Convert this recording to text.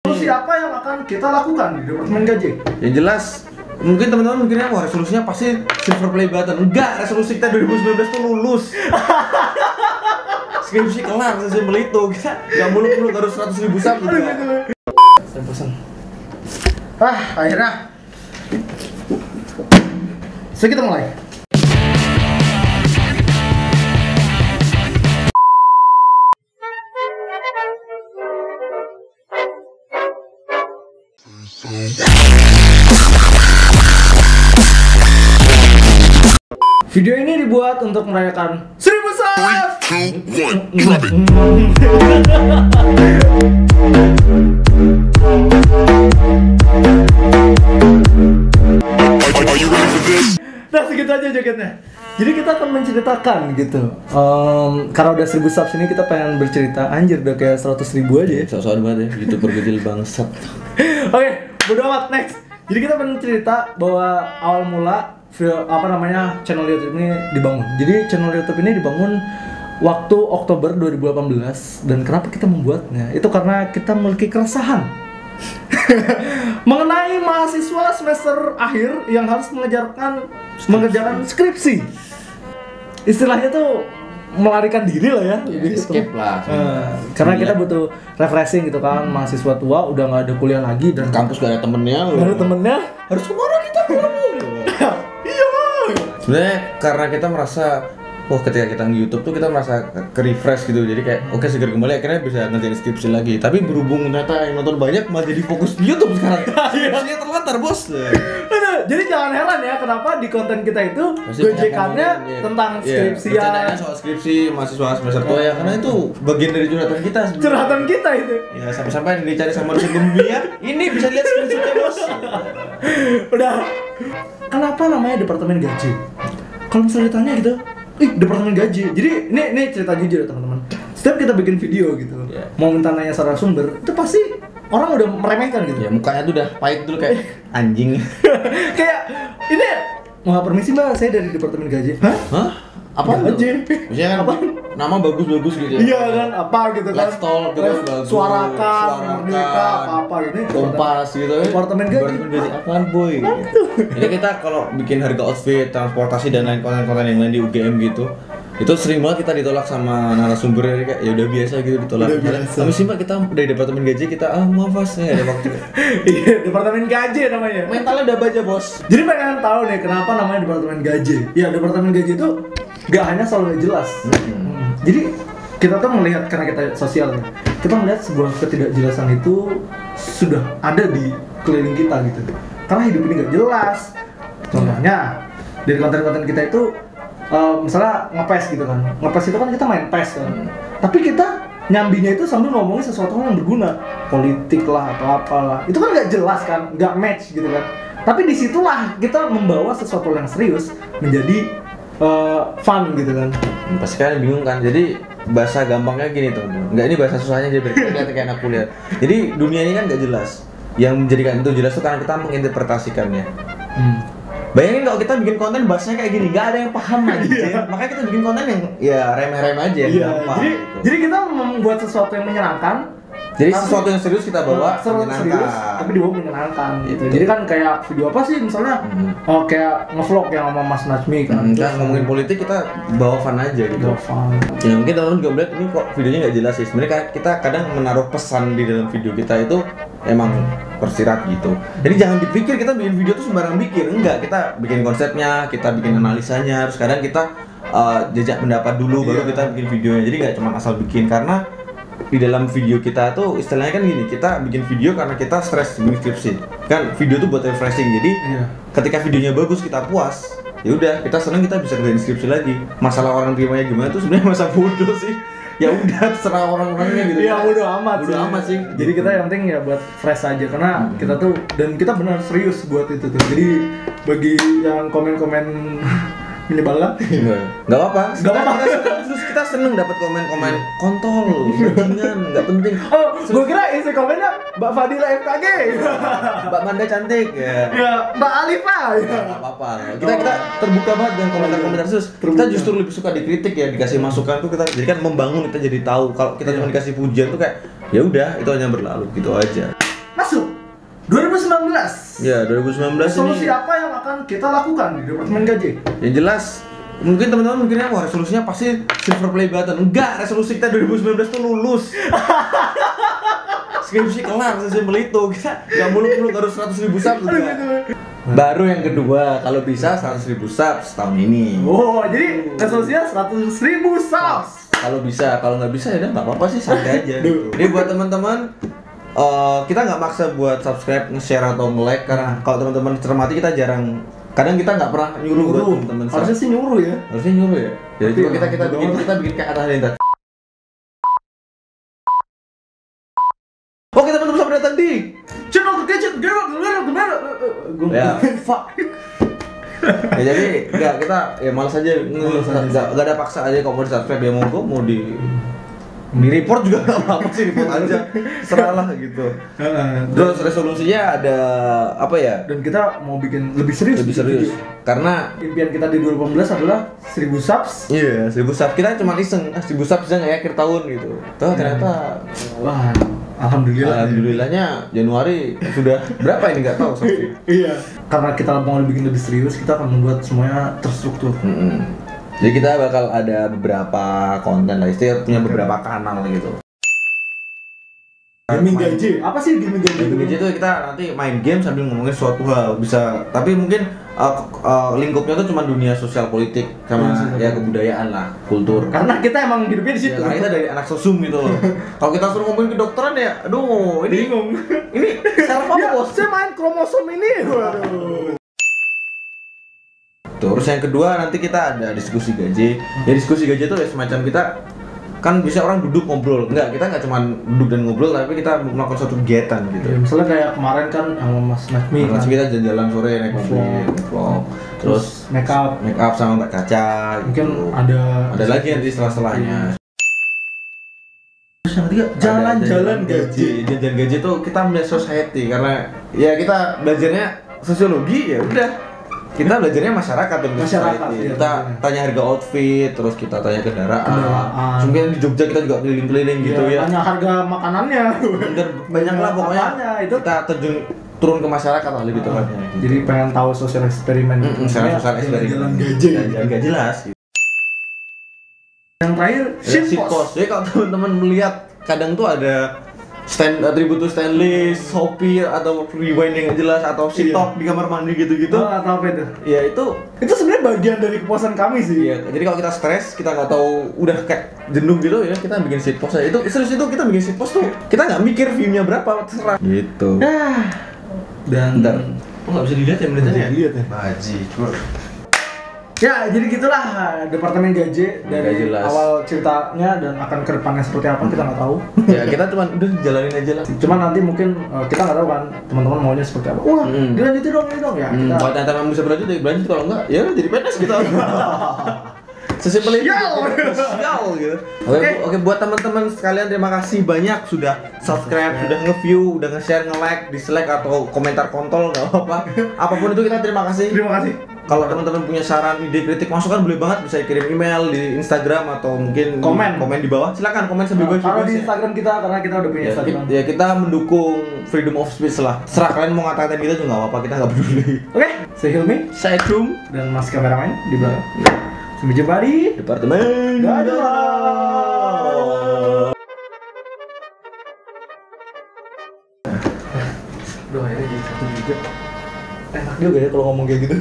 Solusi apa yang akan kita lakukan di Departemen Gaji? Yang jelas, mungkin teman-teman mikirnya wah resolusinya pasti silver play button. Enggak, resolusi kita 2019 tuh lulus. Skripsi kelar, sesimpel itu. Kita nggak muluk-muluk harus 100.000 sub gitu. Saya pesan. Akhirnya. So kita mulai. Video ini dibuat untuk merayakan 1000 subs. Nah segitu aja jogetnya. Jadi kita akan menceritakan gitu. Karena udah 1000 subs ini kita pengen bercerita. Anjir udah kayak 100.000 aja ya. Sok-sokan banget ya, YouTuber kecil bangsat. Oke, bodo amat, next. Jadi kita pengen cerita bahwa awal mula channel YouTube ini dibangun. Jadi channel YouTube ini dibangun waktu Oktober 2018. Dan kenapa kita membuatnya? Itu karena kita memiliki keresahan mengenai mahasiswa semester akhir yang harus mengerjakan skripsi. Istilahnya tuh melarikan diri lah ya, escape lah. Karena kita butuh refreshing gitu kan. Mahasiswa tua udah nggak ada kuliah lagi dan Kampus gak ada temennya. Harus kemana kita? Iya. Sebenarnya karena kita merasa ketika kita nge-YouTube tuh kita merasa ke-refresh gitu. Jadi kayak oke seger kembali akhirnya bisa ngerjain skripsi lagi. Tapi berhubung ternyata yang nonton banyak malah jadi fokus di YouTube sekarang. Skripsinya terlantar, Bos. Jadi jangan heran ya kenapa di konten kita itu gojekannya tentang skripsi ya. Bercandanya soal skripsi mahasiswa semester tua ya, karena itu bagian dari curhatan kita sebenarnya. Curhatan kita itu. Ya sampai-sampai dicari sama dosen pembimbingnya. Ini bisa lihat skripsinya, Bos. Udah. Kenapa namanya Departemen Gaji? Kalau misalnya ditanya gitu, Departemen Gaji. Jadi ini cerita jujur ya teman-teman. Setiap kita bikin video gitu, mau minta nanya secara sumber, itu pasti orang udah meremehkan gitu. Ya mukanya tuh udah pahit dulu kayak anjing. Kayak ini, mau permisi Mbak, saya dari Departemen Gaji. Hah? Apa gaji? Maksudnya kan nama bagus-bagus gitu ya. Iya kan, apa gitu kan. Let's talk gitu bagus. Suarakan, Merdeka, apa gitu. Kompas gitu ya. Departemen Gaji. Apaan boy? Jadi kita kalau bikin harga outfit, transportasi dan lain konten-konten yang lain di UGM gitu, itu sering banget kita ditolak sama narasumbernya kayak ya udah biasa gitu ditolak. Tapi sih Mbak kita dari Departemen Gaji kita maaf Mas ya ada waktu. Iya, Departemen Gaji namanya. Mentalnya udah baja, Bos. Jadi pengen tahu nih kenapa namanya Departemen Gaji. Ya, Departemen Gaji itu gak hanya soal jelas. Jadi kita tuh melihat karena kita sosial nih. Kita melihat sebuah ketidakjelasan itu sudah ada di keliling kita gitu. Karena hidup ini gak jelas. Contohnya dari konten-konten kita itu misalnya nge-PES gitu kan. Nge-PES itu kan kita main PES kan. Tapi kita nyambinya itu sambil ngomongin sesuatu yang berguna, politik lah atau apalah. Itu kan nggak jelas kan, nggak match gitu kan. Tapi disitulah kita membawa sesuatu yang serius menjadi fun gitu kan. Pasti kalian bingung kan. Jadi bahasa gampangnya gini teman-teman. Enggak, ini bahasa susahnya jadi kayak anak kuliah. Jadi dunia ini kan nggak jelas. Yang menjadikan itu jelas itu karena kita menginterpretasikannya. Bayangin kalau kita bikin konten bahasanya kayak gini, nggak ada yang paham lagi. Makanya kita bikin konten yang ya remeh-remeh aja, gampang. Jadi kita membuat sesuatu yang menyenangkan. Jadi sesuatu yang serius kita bawa serius, tapi dibawa menyenangkan gitu. Jadi kan kayak video apa sih misalnya kayak ngevlog yang sama Mas Najmi kan. Kan ngomongin politik kita bawa fun aja gitu. Bawa fun. Ya mungkin teman-teman juga melihat ini kok videonya nggak jelas sih. Sebenarnya kita kadang menaruh pesan di dalam video kita itu emang tersirat gitu. Jadi jangan dipikir kita bikin video tuh sembarang bikin. Enggak, kita bikin konsepnya, kita bikin analisanya. Terus kadang kita jejak pendapat dulu baru kita bikin videonya. Jadi nggak cuma asal bikin karena di dalam video kita tuh istilahnya kan gini, kita bikin video karena kita stres bikin skripsi. Kan video tuh buat refreshing. Jadi ketika videonya bagus kita puas, ya udah kita seneng kita bisa ngerjain skripsi lagi. Masalah orang terimanya gimana tuh sebenarnya masa bodoh sih. Ya udah terserah orang-orangnya gitu. Iya bodo amat. Bodo amat sih. Jadi kita yang penting ya buat fresh aja karena kita tuh dan kita benar serius buat itu tuh. Jadi bagi yang komen-komen menyebalkan, nggak apa-apa. Terus kita seneng dapat komen-komen kontol, bajingan, nggak penting. Oh, gue kira isi komennya Mbak Fadila FKG, Mbak Manda cantik, ya Mbak Alifa. Nggak apa-apa. Kita terbuka banget dengan komentar-komentar terus. Kita justru lebih suka dikritik ya, dikasih masukan tuh kita jadi kan membangun, kita jadi tahu. Kalau kita cuma dikasih pujian tuh kayak ya udah itu hanya berlalu gitu aja. 2019. Ya, 2019 Resolusi ini apa yang akan kita lakukan di Departemen Gaji? yang jelas mungkin teman-teman mikirnya wah resolusinya pasti silver play button. Enggak, resolusi kita 2019 tuh lulus. Skripsi kelar sesimpel itu. Kita nggak muluk-muluk harus 100.000 subs juga. Baru yang kedua, kalau bisa 100.000 subs tahun ini. Oh, jadi resolusinya 100.000 subs. Kalau bisa, kalau nggak bisa ya udah nggak apa-apa sih, santai aja. Gitu. Jadi buat teman-teman, kita nggak maksa buat subscribe, nge-share atau nge-like karena kalau teman-teman cermati kita jarang, kadang kita nggak pernah nyuruh buat teman-teman. Harusnya sih nyuruh ya. Harusnya nyuruh ya. Jadi Tapi coba kita bikin kayak kata Halilintar. Oke teman-teman, selamat datang di Channel Gadget Ya. Fuck. Ya jadi kita ya malas aja, nggak ada paksa aja. Kalau mau di subscribe ya monggo, mau di report juga nggak apa-apa sih, report aja, seralah gitu. Terus resolusinya ada apa ya? Dan kita mau bikin lebih serius. Karena impian kita di 2018 adalah 1000 subs. iya 1000 subs, kita cuma iseng 1000 subs bisa nggak ya akhir tahun gitu. Tuh ternyata Wah, alhamdulillahnya Januari sudah berapa ini nggak tahu subsnya. Iya. Karena kita mau bikin lebih serius, kita akan membuat semuanya terstruktur. Jadi kita bakal ada beberapa konten lah, istilahnya punya beberapa kanal gitu. Gaming Gaji, apa sih gaming Gaji? Gaming Gaji itu kita nanti main game sambil ngomongin suatu hal, bisa. Tapi mungkin lingkupnya tuh cuma dunia sosial politik sama ya kebudayaan lah, kultur. Karena kita emang hidupnya di situ. Ya, karena kita dari anak sosum gitu loh. Kalau kita suruh ngomongin kedokteran ya, aduh, ini Bingung. Ini saraf apa bos? Saya main kromosom ini. Waduh. Terus yang kedua nanti kita ada diskusi gaji. Ya diskusi gaji itu ya semacam kita kan bisa orang duduk ngobrol. Enggak, kita nggak cuma duduk dan ngobrol, tapi kita melakukan suatu kegiatan gitu. Ya, misalnya kayak kemarin kan sama Mas Najmi Mas kan. kita jalan-jalan sore naik mobil, vlog. Terus make up sama Mbak Caca. Mungkin gitu. ada lagi nanti setelah-setelahnya. Terus yang ketiga jalan-jalan gaji. Jalan gaji itu kita melihat society karena ya kita belajarnya sosiologi ya udah. Kita belajarnya masyarakat dan Masyarakat, iya, kita tanya harga outfit, terus kita tanya kendaraan. Mungkin di Jogja kita juga keliling-keliling gitu ya. Tanya harga makanannya. Banyak lah pokoknya. Itu Kita turun ke masyarakat lah lebih tepatnya. Jadi pengen tahu sosial eksperimen. Sosial eksperimen. Jalan gaji. Nggak jelas. Yang terakhir shitpost. Jadi kalau teman-teman melihat kadang tuh ada atribut Stanley, Shopee atau rewind yang nggak jelas atau sitok di kamar mandi gitu-gitu. Atau apa itu? Ya itu sebenarnya bagian dari kepuasan kami sih. Iya. Jadi kalau kita stres, kita nggak tahu udah kayak jenuh gitu ya, kita bikin shitpost aja. Itu serius itu kita bikin shitpost tuh kita nggak mikir view-nya berapa, terserah. Gitu. Dan Bentar. Nggak bisa dilihat ya menitnya? Dilihat ya. Baji. Ya, jadi gitulah Departemen Gaji dari jelas. awal ceritanya dan akan ke depannya seperti apa kita nggak tahu. Ya kita cuma udah jalanin aja lah. Cuman nanti mungkin kita nggak tahu kan teman-teman maunya seperti apa. Wah, dilanjutin dong ini dong ya. Kalau ternyata memang bisa berlanjut, ya berlanjut. Kalau enggak, ya udah jadi PNS kita. Sesimpel itu. Sial gitu. Oke, buat teman-teman sekalian terima kasih banyak sudah subscribe, sudah nge-view, udah nge-share, nge-like, dislike atau komentar kontol nggak apa-apa. Apapun itu kita terima kasih. Terima kasih. Kalau teman-teman punya saran, ide, kritik, masukan boleh banget, bisa kirim email di Instagram atau mungkin komen di bawah. Silakan komen sebebas-bebasnya. Kalau di Instagram kita karena kita udah punya Instagram. Ya kita mendukung freedom of speech lah. Serah kalian mau ngata-ngatain kita juga nggak apa-apa, kita nggak peduli. Oke, saya Hilmi, Saya Krum dan Mas kameramen di belakang. Sampai jumpa di Departemen Dadah. Doa ini jadi satu juga. Enak juga ya kalau ngomong kayak gitu.